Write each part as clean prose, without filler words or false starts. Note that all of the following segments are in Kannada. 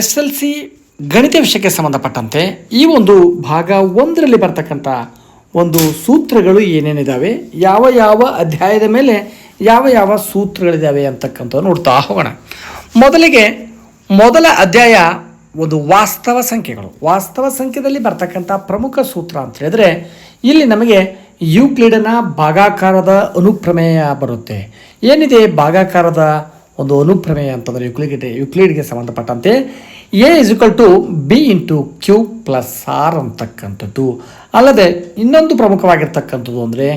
SLC ಗಣಿತ ವಿಷಯಕ್ಕೆ ಸಂಬಂಧಪಟ್ಟಂತೆ ಈ ಒಂದು ಭಾಗ 1ರಲ್ಲಿ ಬರ್ತಕ್ಕಂಥ ಒಂದು ಸೂತ್ರಗಳು ಏನೇನಿದ್ದಾವೆ, ಯಾವ ಯಾವ ಅಧ್ಯಾಯದ ಮೇಲೆ ಯಾವ ಯಾವ ಸೂತ್ರಗಳಿದ್ದಾವೆ ಅಂತಕ್ಕಂಥ ನೋಡ್ತಾ ಹೋಗೋಣ. ಮೊದಲಿಗೆ ಮೊದಲ ಅಧ್ಯಾಯ ಒಂದು ವಾಸ್ತವ ಸಂಖ್ಯೆಗಳು. ವಾಸ್ತವ ಸಂಖ್ಯೆಯಲ್ಲಿ ಬರ್ತಕ್ಕಂಥ ಪ್ರಮುಖ ಸೂತ್ರ ಅಂತ ಹೇಳಿದ್ರೆ ಇಲ್ಲಿ ನಮಗೆ ಯೂಕ್ಲಿಡನ ಭಾಗಾಕಾರದ ಅನುಪ್ರಮೇಯ ಬರುತ್ತೆ. ಏನಿದೆ ಭಾಗಾಕಾರದ ಒಂದು ಅನುಪ್ರಮೇಯ ಅಂತಂದರೆ ಯುಕ್ಲಿಡ್ಗೆ ಸಂಬಂಧಪಟ್ಟಂತೆ A = B × Q + R ಅಂತಕ್ಕಂಥದ್ದು. ಅಲ್ಲದೆ ಇನ್ನೊಂದು ಪ್ರಮುಖವಾಗಿರ್ತಕ್ಕಂಥದ್ದು ಅಂದರೆ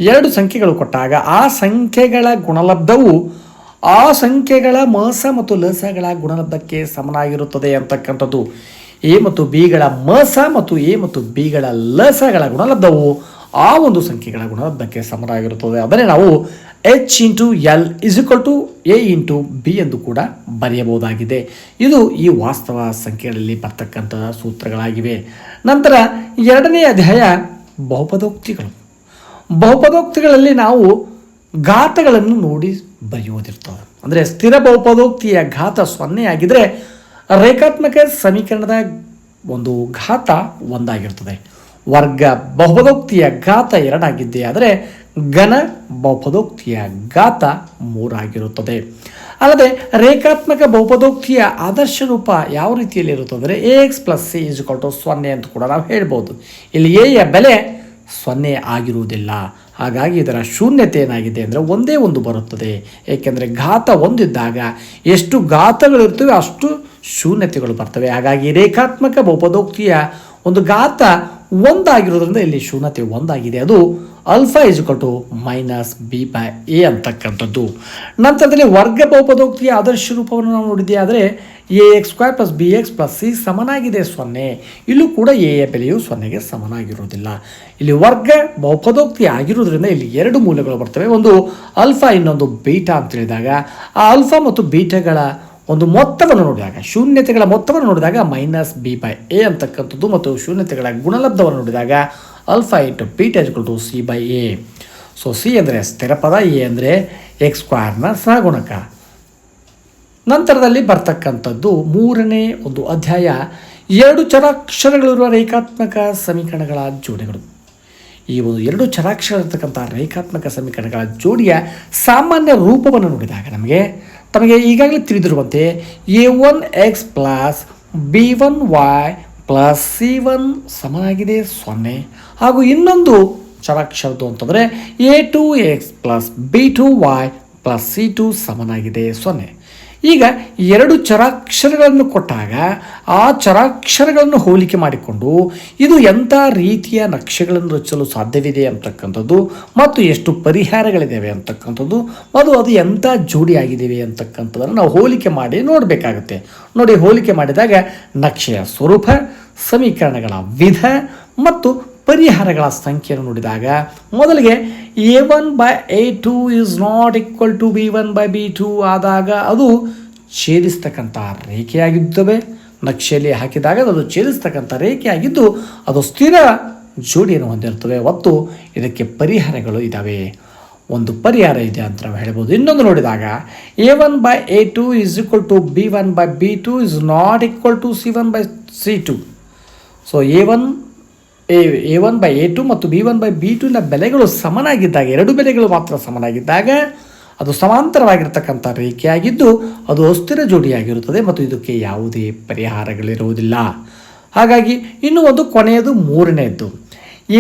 ಎರಡು ಸಂಖ್ಯೆಗಳು ಕೊಟ್ಟಾಗ ಆ ಸಂಖ್ಯೆಗಳ ಗುಣಲಬ್ಧವು ಆ ಸಂಖ್ಯೆಗಳ ಮಸ ಮತ್ತು ಲಸಗಳ ಗುಣಲಬ್ಧಕ್ಕೆ ಸಮನಾಗಿರುತ್ತದೆ ಅಂತಕ್ಕಂಥದ್ದು. ಎ ಮತ್ತು ಬಿಗಳ ಮಸ ಮತ್ತು ಎ ಮತ್ತು ಬಿಗಳ ಲಸಗಳ ಗುಣಲಬ್ಧವು ಆ ಒಂದು ಸಂಖ್ಯೆಗಳ ಗುಣಲಬ್ಧಕ್ಕೆ ಸಮನಾಗಿರುತ್ತದೆ. ಅದನ್ನೇ ನಾವು H × L = A × B ಎಂದು ಕೂಡ ಬರೆಯಬಹುದಾಗಿದೆ. ಇದು ಈ ವಾಸ್ತವ ಸಂಖ್ಯೆಗಳಲ್ಲಿ ಬರ್ತಕ್ಕಂಥ ಸೂತ್ರಗಳಾಗಿವೆ. ನಂತರ ಎರಡನೇ ಅಧ್ಯಾಯ ಬಹುಪದೋಕ್ತಿಗಳು. ಬಹುಪದೋಕ್ತಿಗಳಲ್ಲಿ ನಾವು ಘಾತಗಳನ್ನು ನೋಡಿ ಬರೆಯುವುದಿರ್ತದೆ. ಅಂದರೆ ಸ್ಥಿರ ಬಹುಪದೋಕ್ತಿಯ ಘಾತ 0 ಆಗಿದ್ದರೆ ರೇಖಾತ್ಮಕ ಸಮೀಕರಣದ ಒಂದು ಘಾತ 1 ಆಗಿರ್ತದೆ. ವರ್ಗ ಬಹುಪದೋಕ್ತಿಯ ಘಾತ 2 ಆಗಿದ್ದೇ ಆದರೆ ಘನ ಬಹುಪದೋಕ್ತಿಯ ಘಾತ 3 ಆಗಿರುತ್ತದೆ. ಅಲ್ಲದೆ ರೇಖಾತ್ಮಕ ಬಹುಪದೋಕ್ತಿಯ ಆದರ್ಶ ರೂಪ ಯಾವ ರೀತಿಯಲ್ಲಿ ಇರುತ್ತದೆ ಅಂದರೆ AX + C = 0 ಅಂತ ಕೂಡ ನಾವು ಹೇಳ್ಬೋದು. ಇಲ್ಲಿ ಎ ಯ ಬೆಲೆ 0 ಆಗಿರುವುದಿಲ್ಲ. ಹಾಗಾಗಿ ಇದರ ಶೂನ್ಯತೆ ಏನಾಗಿದೆ ಅಂದರೆ ಒಂದೇ ಒಂದು ಬರುತ್ತದೆ. ಏಕೆಂದರೆ ಘಾತ 1 ಇದ್ದಾಗ ಎಷ್ಟು ಘಾತಗಳಿರ್ತವೆ ಅಷ್ಟು ಶೂನ್ಯತೆಗಳು ಬರ್ತವೆ. ಹಾಗಾಗಿ ರೇಖಾತ್ಮಕ ಬಹುಪದೋಕ್ತಿಯ ಒಂದು ಘಾತ 1 ಆಗಿರೋದ್ರಿಂದ ಇಲ್ಲಿ ಶೂನ್ಯತೆ 1 ಆಗಿದೆ. ಅದು α = -b/a ಅಂತಕ್ಕಂಥದ್ದು. ನಂತರದಲ್ಲಿ ವರ್ಗ ಬಹುಪದೋಕ್ತಿಯ ಆದರ್ಶ ರೂಪವನ್ನು ನಾವು ನೋಡಿದ್ದೇ ಆದರೆ ax² + bx + c ಸಮನಾಗಿದೆ 0. ಇಲ್ಲೂ ಕೂಡ ಎ ಯ ಬೆಲೆಯು 0ಗೆ ಸಮನಾಗಿರುವುದಿಲ್ಲ. ಇಲ್ಲಿ ವರ್ಗ ಬಹುಪದೋಕ್ತಿ ಆಗಿರುವುದರಿಂದ ಇಲ್ಲಿ ಎರಡು ಮೂಲಗಳು ಬರ್ತವೆ. ಒಂದು ಆಲ್ಫಾ, ಇನ್ನೊಂದು ಬೀಟಾ ಅಂತ ಹೇಳಿದಾಗ ಆ ಆಲ್ಫಾ ಮತ್ತು ಬೀಟಾಗಳ ಒಂದು ಮೊತ್ತವನ್ನು ನೋಡಿದಾಗ ಶೂನ್ಯತೆಗಳ ಮೊತ್ತವನ್ನು ನೋಡಿದಾಗ -b/a ಅಂತಕ್ಕಂಥದ್ದು ಮತ್ತು ಶೂನ್ಯತೆಗಳ ಗುಣಲಬ್ಧವನ್ನು ನೋಡಿದಾಗ α × β = c/a. ಸೊ ಸಿ ಅಂದರೆ ಸ್ಥಿರ ಪದ, ಎ ಅಂದರೆ x² ನ ಸಹಗುಣಕ. ನಂತರದಲ್ಲಿ ಬರ್ತಕ್ಕಂಥದ್ದು ಮೂರನೇ ಒಂದು ಅಧ್ಯಾಯ ಎರಡು ಚರಾಕ್ಷರಗಳಿರುವ ರೇಖಾತ್ಮಕ ಸಮೀಕರಣಗಳ ಜೋಡಿಗಳು. ಈ ಒಂದು ಎರಡು ಚರಾಕ್ಷರ ಇರತಕ್ಕಂಥ ರೇಖಾತ್ಮಕ ಸಮೀಕರಣಗಳ ಜೋಡಿಯ ಸಾಮಾನ್ಯ ರೂಪವನ್ನು ನೋಡಿದಾಗ ತಮಗೆ ಈಗಾಗಲೇ ತಿಳಿದಿರುವಂತೆ a1x + b1y + c1 ಸಮನಾಗಿದೆ 0. ಹಾಗೂ ಇನ್ನೊಂದು ಚರಾಕ್ಷರದ್ದು ಅಂತಂದರೆ a2x + b2y + c2 ಸಮನಾಗಿದೆ 0. ಈಗ ಎರಡು ಚರಾಕ್ಷರಗಳನ್ನು ಕೊಟ್ಟಾಗ ಆ ಚರಾಕ್ಷರಗಳನ್ನು ಹೋಲಿಕೆ ಮಾಡಿಕೊಂಡು ಇದು ಎಂಥ ರೀತಿಯ ನಕ್ಷೆಗಳನ್ನು ರಚಿಸಲು ಸಾಧ್ಯವಿದೆ ಅಂತಕ್ಕಂಥದ್ದು ಮತ್ತು ಎಷ್ಟು ಪರಿಹಾರಗಳಿದ್ದಾವೆ ಅಂತಕ್ಕಂಥದ್ದು ಮತ್ತು ಅದು ಎಂಥ ಜೋಡಿಯಾಗಿದ್ದೇವೆ ಅಂತಕ್ಕಂಥದ್ದನ್ನು ನಾವು ಹೋಲಿಕೆ ಮಾಡಿ ನೋಡಬೇಕಾಗುತ್ತೆ. ನೋಡಿ, ಹೋಲಿಕೆ ಮಾಡಿದಾಗ ನಕ್ಷೆಯ ಸ್ವರೂಪ, ಸಮೀಕರಣಗಳ ವಿಧ ಮತ್ತು ಪರಿಹಾರಗಳ ಸಂಖ್ಯೆಯನ್ನು ನೋಡಿದಾಗ ಮೊದಲಿಗೆ a1/a2 ≠ b1/b2 ಆದಾಗ ಅದು ಛೇದಿಸ್ತಕ್ಕಂಥ ರೇಖೆಯಾಗಿದ್ದಾವೆ. ನಕ್ಷೆಯಲ್ಲಿ ಹಾಕಿದಾಗ ಅದು ಛೇದಿಸ್ತಕ್ಕಂಥ ರೇಖೆಯಾಗಿದ್ದು ಅದು ಸ್ಥಿರ ಜೋಡಿಯನ್ನು ಹೊಂದಿರ್ತವೆ. ಮತ್ತು ಇದಕ್ಕೆ ಪರಿಹಾರಗಳು ಇದ್ದಾವೆ. ಒಂದು ಪರಿಹಾರ ಇದೆ ಅಂತ ನಾವು ಹೇಳ್ಬೋದು. ಇನ್ನೊಂದು ನೋಡಿದಾಗ a1/a2 = b1/b2 ≠ c1/c2. So a1/a2 ಮತ್ತು b1/b2 ಬೆಲೆಗಳು ಸಮನಾಗಿದ್ದಾಗ, ಎರಡು ಬೆಲೆಗಳು ಮಾತ್ರ ಸಮನಾಗಿದ್ದಾಗ ಅದು ಸಮಾಂತರವಾಗಿರ್ತಕ್ಕಂಥ ರೇಖೆಯಾಗಿದ್ದು ಅದು ಅಸ್ಥಿರ ಜೋಡಿಯಾಗಿರುತ್ತದೆ ಮತ್ತು ಇದಕ್ಕೆ ಯಾವುದೇ ಪರಿಹಾರಗಳಿರುವುದಿಲ್ಲ. ಹಾಗಾಗಿ ಇನ್ನು ಒಂದು ಕೊನೆಯದು ಮೂರನೆಯದ್ದು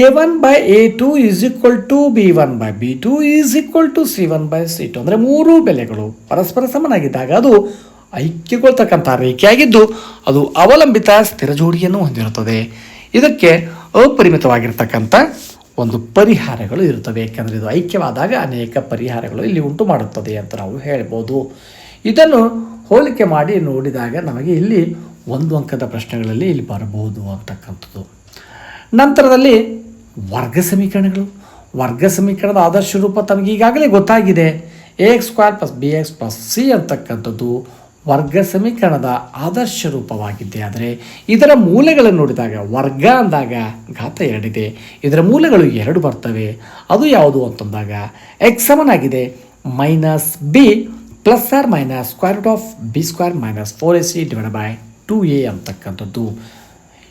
a1/a2 = b1/b2 = c1/c2. ಅಂದರೆ ಮೂರು ಬೆಲೆಗಳು ಪರಸ್ಪರ ಸಮನಾಗಿದ್ದಾಗ ಅದು ಐಕ್ಯಗೊಳ್ತಕ್ಕಂಥ ರೇಖೆಯಾಗಿದ್ದು ಅದು ಅವಲಂಬಿತ ಸ್ಥಿರ ಜೋಡಿಯನ್ನು ಹೊಂದಿರುತ್ತದೆ. ಇದಕ್ಕೆ ಅಪರಿಮಿತವಾಗಿರ್ತಕ್ಕಂಥ ಒಂದು ಪರಿಹಾರಗಳು ಇರುತ್ತವೆ. ಏಕೆಂದರೆ ಇದು ಐಕ್ಯವಾದಾಗ ಅನೇಕ ಪರಿಹಾರಗಳು ಇಲ್ಲಿ ಉಂಟು ಮಾಡುತ್ತದೆ ಅಂತ ನಾವು ಹೇಳ್ಬೋದು. ಇದನ್ನು ಹೋಲಿಕೆ ಮಾಡಿ ನೋಡಿದಾಗ ನಮಗೆ ಇಲ್ಲಿ ಒಂದು ಅಂಕದ ಪ್ರಶ್ನೆಗಳಲ್ಲಿ ಇಲ್ಲಿ ಬರಬಹುದು ಅಂತಕ್ಕಂಥದ್ದು. ನಂತರದಲ್ಲಿ ವರ್ಗ ಸಮೀಕರಣಗಳು. ವರ್ಗ ಸಮೀಕರಣದ ಆದರ್ಶ ರೂಪ ತಮಗೆ ಈಗಾಗಲೇ ಗೊತ್ತಾಗಿದೆ. ax² + bx + c ಅಂತಕ್ಕಂಥದ್ದು ವರ್ಗ ಸಮೀಕರಣದ ಆದರ್ಶ ರೂಪವಾಗಿದ್ದೆ. ಆದರೆ ಇದರ ಮೂಲೆಗಳನ್ನು ನೋಡಿದಾಗ ವರ್ಗ ಅಂದಾಗ ಘಾತ 2 ಇದೆ, ಇದರ ಮೂಲೆಗಳು 2 ಬರ್ತವೆ. ಅದು ಯಾವುದು ಅಂತಂದಾಗ x ಸಮನಾಗಿದೆ -b ± √b² - 4ac / 2a ಅಂತಕ್ಕಂಥದ್ದು.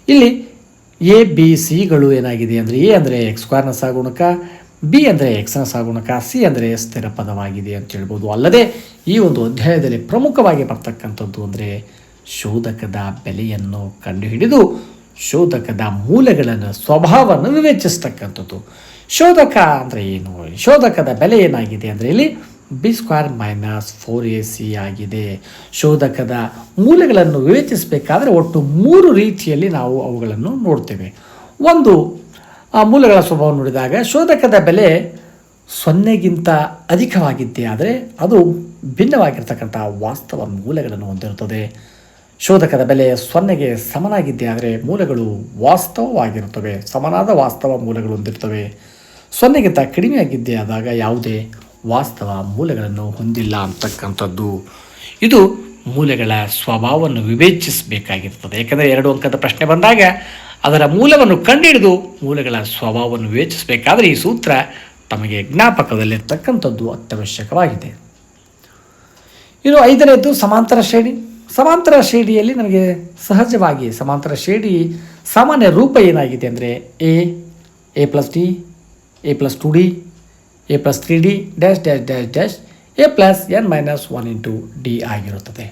ಇಲ್ಲಿ ಎ ಬಿ ಸಿಗಳು ಏನಾಗಿದೆ ಅಂದರೆ ಎ ಅಂದರೆ ಎಕ್ಸ್ ಸ್ಕ್ವೇರ್ನ ಸಹಗುಣಕ, ಬಿ ಅಂದರೆ ಎಕ್ಸ್ನ ಸಹಗುಣಕ, ಸಿ ಅಂದರೆ ಸ್ಥಿರ ಪದವಾಗಿದೆ ಅಂತ ಹೇಳ್ಬೋದು. ಅಲ್ಲದೆ ಈ ಒಂದು ಅಧ್ಯಾಯದಲ್ಲಿ ಪ್ರಮುಖವಾಗಿ ಬರ್ತಕ್ಕಂಥದ್ದು ಅಂದರೆ ಶೋಧಕದ ಬೆಲೆಯನ್ನು ಕಂಡುಹಿಡಿದು ಶೋಧಕದ ಮೂಲಗಳನ್ನು ಸ್ವಭಾವವನ್ನು ವಿವೇಚಿಸ್ತಕ್ಕಂಥದ್ದು. ಶೋಧಕ ಅಂದರೆ ಏನು, ಶೋಧಕದ ಬೆಲೆ ಏನಾಗಿದೆ ಅಂದರೆ ಇಲ್ಲಿ ಬಿ ಸ್ಕ್ವೇರ್ ಮೈನಸ್ 4ac ಆಗಿದೆ. ಶೋಧಕದ ಮೂಲಗಳನ್ನು ವಿವೇಚಿಸಬೇಕಾದ್ರೆ ಒಟ್ಟು 3 ರೀತಿಯಲ್ಲಿ ನಾವು ಅವುಗಳನ್ನು ನೋಡ್ತೇವೆ. ಒಂದು ಮೂಲಗಳ ಸ್ವಭಾವ ನೋಡಿದಾಗ ಶೋಧಕದ ಬೆಲೆ 0ಗಿಂತ ಅಧಿಕವಾಗಿದ್ದೇ ಆದರೆ ಅದು ಭಿನ್ನವಾಗಿರ್ತಕ್ಕಂಥ ವಾಸ್ತವ ಮೂಲಗಳನ್ನು ಹೊಂದಿರುತ್ತದೆ. ಶೋಧಕದ ಬೆಲೆ 0ಗೆ ಸಮನಾಗಿದ್ದೇ ಆದರೆ ಮೂಲಗಳು ವಾಸ್ತವವಾಗಿರುತ್ತವೆ, ಸಮನಾದ ವಾಸ್ತವ ಮೂಲಗಳು ಹೊಂದಿರ್ತವೆ. 0ಗಿಂತ ಕಡಿಮೆಯಾಗಿದ್ದೇ ಆದಾಗ ಯಾವುದೇ ವಾಸ್ತವ ಮೂಲಗಳನ್ನು ಹೊಂದಿಲ್ಲ ಅಂತಕ್ಕಂಥದ್ದು. ಇದು ಮೂಲಗಳ ಸ್ವಭಾವವನ್ನು ವಿವೇಚಿಸಬೇಕಾಗಿರ್ತದೆ. ಯಾಕಂದರೆ 2 ಅಂಕದ ಪ್ರಶ್ನೆ ಬಂದಾಗ ಅದರ ಮೂಲವನ್ನು ಕಂಡುಹಿಡಿದು ಮೂಲಗಳ ಸ್ವಭಾವವನ್ನು ವಿವೇಚಿಸಬೇಕಾದರೆ ಈ ಸೂತ್ರ ತಮಗೆ ಜ್ಞಾಪಕದಲ್ಲಿರ್ತಕ್ಕಂಥದ್ದು ಅತ್ಯವಶ್ಯಕವಾಗಿದೆ. ಇನ್ನು 5ನೇದು ಸಮಾಂತರ ಶ್ರೇಣಿ. ಸಮಾಂತರ ಶ್ರೇಣಿಯಲ್ಲಿ ನಮಗೆ ಸಹಜವಾಗಿ ಸಮಾಂತರ ಶ್ರೇಣಿ ಸಾಮಾನ್ಯ ರೂಪ ಏನಾಗಿದೆ ಅಂದರೆ A plus D, A plus 2d, A plus 3d dash dash dash dash A plus n minus 1 into D ಆಗಿರುತ್ತದೆ.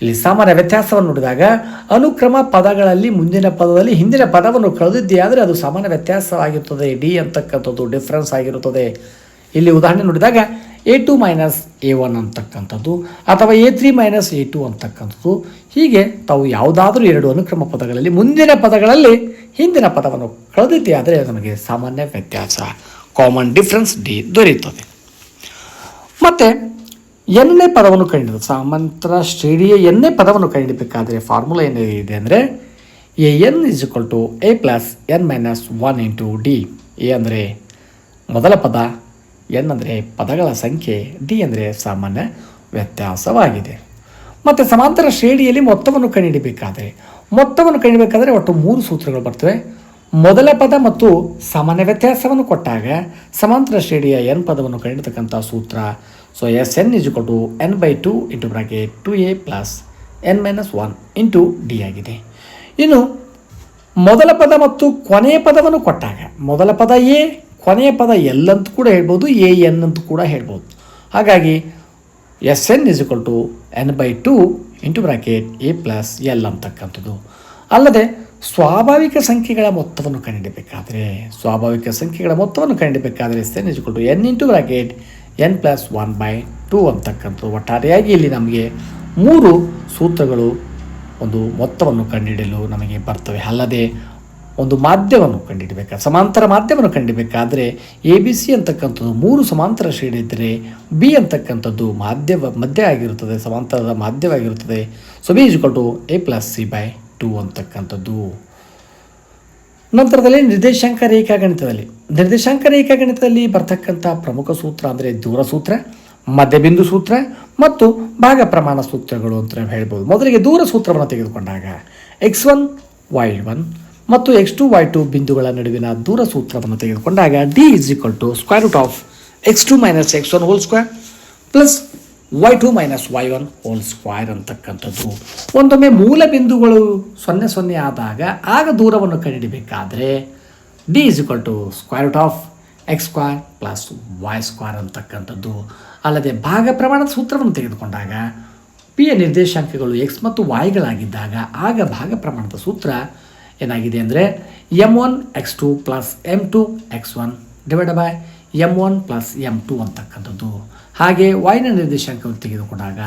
ಇಲ್ಲಿ ಸಾಮಾನ್ಯ ವ್ಯತ್ಯಾಸವನ್ನು ನೋಡಿದಾಗ ಅನುಕ್ರಮ ಪದಗಳಲ್ಲಿ ಮುಂದಿನ ಪದದಲ್ಲಿ ಹಿಂದಿನ ಪದವನ್ನು ಕಳೆದಿದ್ದೇ ಆದರೆ ಅದು ಸಾಮಾನ್ಯ ವ್ಯತ್ಯಾಸವಾಗಿರುತ್ತದೆ. ಡಿ ಅಂತಕ್ಕಂಥದ್ದು ಡಿಫ್ರೆನ್ಸ್ ಆಗಿರುತ್ತದೆ. ಇಲ್ಲಿ ಉದಾಹರಣೆ ನೋಡಿದಾಗ a2 ಮೈನಸ್ a1 ಅಂತಕ್ಕಂಥದ್ದು ಅಥವಾ a3 ಮೈನಸ್ a2 ಅಂತಕ್ಕಂಥದ್ದು. ಹೀಗೆ ತಾವು ಯಾವುದಾದ್ರೂ 2 ಅನುಕ್ರಮ ಪದಗಳಲ್ಲಿ ಮುಂದಿನ ಪದಗಳಲ್ಲಿ ಹಿಂದಿನ ಪದವನ್ನು ಕಳೆದಿದ್ದೇ ಆದರೆ ನಮಗೆ ಸಾಮಾನ್ಯ ವ್ಯತ್ಯಾಸ ಕಾಮನ್ ಡಿಫ್ರೆನ್ಸ್ ಡಿ ದೊರೆಯುತ್ತದೆ. ಮತ್ತು ಎನ್ನೇ ಪದವನ್ನು ಕಂಡಿದ್ದು ಸಮಾಂತರ ಶ್ರೇಣಿಯ ಎನ್ನೇ ಪದವನ್ನು ಕಂಡಿಡಬೇಕಾದರೆ ಫಾರ್ಮುಲಾ ಏನಿದೆ ಅಂದರೆ A N is equal to A plus n minus 1 into D. A ಅಂದರೆ ಮೊದಲ ಪದ, ಎನ್ ಅಂದರೆ ಪದಗಳ ಸಂಖ್ಯೆ, ಡಿ ಅಂದರೆ ಸಾಮಾನ್ಯ ವ್ಯತ್ಯಾಸವಾಗಿದೆ. ಮತ್ತು ಸಮಾಂತರ ಶ್ರೇಣಿಯಲ್ಲಿ ಮೊತ್ತವನ್ನು ಕಂಡುಹಿಡಿಯಬೇಕಾದರೆ ಒಟ್ಟು 3 ಸೂತ್ರಗಳು ಬರ್ತವೆ. ಮೊದಲ ಪದ ಮತ್ತು ಸಾಮಾನ್ಯ ವ್ಯತ್ಯಾಸವನ್ನು ಕೊಟ್ಟಾಗ ಸಮಾಂತರ ಶ್ರೇಣಿಯ ಎನ್ ಪದವನ್ನು ಕಂಡಿರ್ತಕ್ಕಂಥ ಸೂತ್ರ so S N is equal to n/2 into bracket 2a plus n minus 1 into D ಆಗಿದೆ. ಇನ್ನು ಮೊದಲ ಪದ ಮತ್ತು ಕೊನೆಯ ಪದವನ್ನು ಕೊಟ್ಟಾಗ ಮೊದಲ ಪದ ಎ, ಕೊನೆಯ ಪದ ಎಲ್ ಅಂತ ಕೂಡ ಹೇಳ್ಬೋದು, ಎ ಎನ್ ಅಂತ ಕೂಡ ಹೇಳ್ಬೋದು. ಹಾಗಾಗಿ S N is equal to n/2 into bracket A plus L ಅಂತಕ್ಕಂಥದ್ದು. ಅಲ್ಲದೆ ಸ್ವಾಭಾವಿಕ ಸಂಖ್ಯೆಗಳ ಮೊತ್ತವನ್ನು ಕಂಡುಹಿಡಬೇಕಾದರೆ S N is equal to N into bracket n plus 1/2 ಅಂತಕ್ಕಂಥದ್ದು. ಒಟ್ಟಾರೆಯಾಗಿ ಇಲ್ಲಿ ನಮಗೆ 3 ಸೂತ್ರಗಳು ಒಂದು ಮೊತ್ತವನ್ನು ಕಂಡುಹಿಡಿಯಲು ನಮಗೆ ಬರ್ತವೆ. ಅಲ್ಲದೆ ಒಂದು ಮಾಧ್ಯಮವನ್ನು ಕಂಡುಹಿಡಬೇಕಾದ್ರೆ ಸಮಾಂತರ ಮಾಧ್ಯಮವನ್ನು ಕಂಡುಹಿಡಬೇಕಾದ್ರೆ ಎ ಬಿ ಸಿ ಅಂತಕ್ಕಂಥದ್ದು 3 ಸಮಾಂತರ ಶ್ರೇಣಿ ಇದ್ದರೆ ಬಿ ಅಂತಕ್ಕಂಥದ್ದು ಮಧ್ಯ ಆಗಿರುತ್ತದೆ, ಸಮಾಂತರದ ಮಾಧ್ಯವಾಗಿರುತ್ತದೆ. So B is equal to A plus c/2 ಅಂತಕ್ಕಂಥದ್ದು. ನಂತರದಲ್ಲಿ ನಿರ್ದೇಶಾಂಕ ರೇಖಾಗಣಿತದಲ್ಲಿ ಬರ್ತಕ್ಕಂಥ ಪ್ರಮುಖ ಸೂತ್ರ ಅಂದರೆ ದೂರ ಸೂತ್ರ, ಮಧ್ಯಬಿಂದು ಸೂತ್ರ ಮತ್ತು ಭಾಗ ಪ್ರಮಾಣ ಸೂತ್ರಗಳು ಅಂತ ಹೇಳ್ಬೋದು. ಮೊದಲಿಗೆ ದೂರ ಸೂತ್ರವನ್ನು ತೆಗೆದುಕೊಂಡಾಗ x1 y1 ಮತ್ತು x2 y2 ಬಿಂದುಗಳ ನಡುವಿನ ದೂರ ಸೂತ್ರವನ್ನು ತೆಗೆದುಕೊಂಡಾಗ D is equal to square root of x2 minus x1 whole square plus y2 minus y1 whole square ಅಂತಕ್ಕಂಥದ್ದು. ಒಂದೊಮ್ಮೆ ಮೂಲ ಬಿಂದುಗಳು 0 ಆದಾಗ ಆಗ ದೂರವನ್ನು ಕಂಡುಹಿಡಬೇಕಾದ್ರೆ D is equal to square root of X square plus Y square ಅಂತಕ್ಕಂಥದ್ದು. ಅಲ್ಲದೆ ಭಾಗ ಪ್ರಮಾಣದ ಸೂತ್ರವನ್ನು ತೆಗೆದುಕೊಂಡಾಗ ಪಿಯ ನಿರ್ದೇಶಾಂಕಗಳು ಎಕ್ಸ್ ಮತ್ತು ವಾಯ್ಗಳಾಗಿದ್ದಾಗ ಆಗ ಭಾಗ ಪ್ರಮಾಣದ ಸೂತ್ರ ಏನಾಗಿದೆ ಅಂದರೆ m1 x2 plus m2 x1 divide by m1 plus m2 ಅಂತಕ್ಕಂಥದ್ದು. ಹಾಗೆ ವೈನ ನಿರ್ದೇಶಾಂಕವನ್ನು ತೆಗೆದುಕೊಂಡಾಗ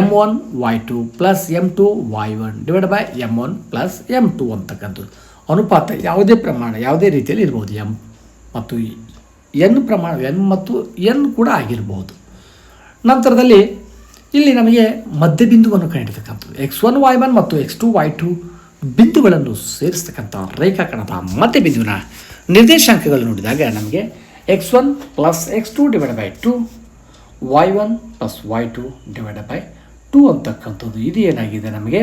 m1 y2 plus m2 y1 divide by m1 plus m2 ಅಂತಕ್ಕಂಥದ್ದು. ಅನುಪಾತ ಯಾವುದೇ ಪ್ರಮಾಣ ಯಾವುದೇ ರೀತಿಯಲ್ಲಿ ಇರ್ಬೋದು, ಎಮ್ ಮತ್ತು ಎನ್ ಪ್ರಮಾಣ ಎನ್ ಮತ್ತು ಎನ್ ಕೂಡ ಆಗಿರ್ಬೋದು. ನಂತರದಲ್ಲಿ ಇಲ್ಲಿ ನಮಗೆ ಮಧ್ಯಬಿಂದುವನ್ನು ಕಂಡಿರ್ತಕ್ಕಂಥದ್ದು x1 y1 ಮತ್ತು x2 y2 ಬಿಂದುಗಳನ್ನು ಸೇರಿಸ್ತಕ್ಕಂಥ ರೇಖಾಕಣದ ಮಧ್ಯಬಿಂದುವಿನ ನಿರ್ದೇಶಾಂಕಗಳು ನೋಡಿದಾಗ ನಮಗೆ x1 plus x2 divide by 2 y1 plus y2 divide by 2 ಅಂತಕ್ಕಂಥದ್ದು. ಇದು ಏನಾಗಿದೆ ನಮಗೆ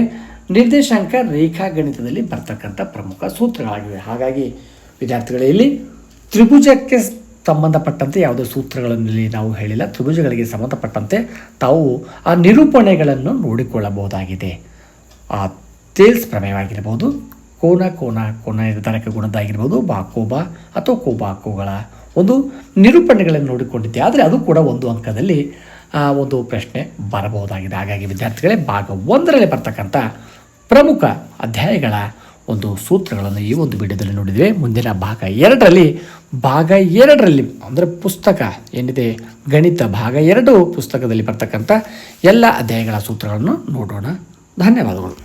ನಿರ್ದೇಶಾಂಕ ರೇಖಾಗಣಿತದಲ್ಲಿ ಬರ್ತಕ್ಕಂಥ ಪ್ರಮುಖ ಸೂತ್ರಗಳಾಗಿವೆ. ಹಾಗಾಗಿ ವಿದ್ಯಾರ್ಥಿಗಳೇ ಇಲ್ಲಿ ತ್ರಿಭುಜಕ್ಕೆ ಸಂಬಂಧಪಟ್ಟಂತೆ ಯಾವುದೇ ಸೂತ್ರಗಳಲ್ಲಿ ನಾವು ಹೇಳಿಲ್ಲ. ತ್ರಿಭುಜಗಳಿಗೆ ಸಂಬಂಧಪಟ್ಟಂತೆ ತಾವು ಆ ನಿರೂಪಣೆಗಳನ್ನು ನೋಡಿಕೊಳ್ಳಬಹುದಾಗಿದೆ. ಆ ತೇಲ್ಸ್ ಪ್ರಮೇಯವಾಗಿರ್ಬೋದು, ಕೋನ ಕೋನ ಕೋನ ನಿರ್ಧಾರಕ ಗುಣದ್ದಾಗಿರ್ಬೋದು, ಬಾ ಕೋಬಾ ಅಥವಾ ಕೋಬಾ ಕೋಗಳ ಒಂದು ನಿರೂಪಣೆಗಳನ್ನು ನೋಡಿಕೊಂಡಿದ್ದೆ. ಆದರೆ ಅದು ಕೂಡ ಒಂದು ಅಂಕದಲ್ಲಿ ಒಂದು ಪ್ರಶ್ನೆ ಬರಬಹುದಾಗಿದೆ. ಹಾಗಾಗಿ ವಿದ್ಯಾರ್ಥಿಗಳೇ, ಭಾಗ 1ರಲ್ಲಿ ಬರ್ತಕ್ಕಂಥ ಪ್ರಮುಖ ಅಧ್ಯಾಯಗಳ ಒಂದು ಸೂತ್ರಗಳನ್ನು ಈ ಒಂದು ವಿಡಿಯೋದಲ್ಲಿ ನೋಡಿದ್ವಿ. ಮುಂದಿನ ಭಾಗ 2ರಲ್ಲಿ ಅಂದರೆ ಪುಸ್ತಕ ಏನಿದೆ ಗಣಿತ ಭಾಗ 2 ಪುಸ್ತಕದಲ್ಲಿ ಬರ್ತಕ್ಕಂಥ ಎಲ್ಲ ಅಧ್ಯಾಯಗಳ ಸೂತ್ರಗಳನ್ನು ನೋಡೋಣ. ಧನ್ಯವಾದಗಳು.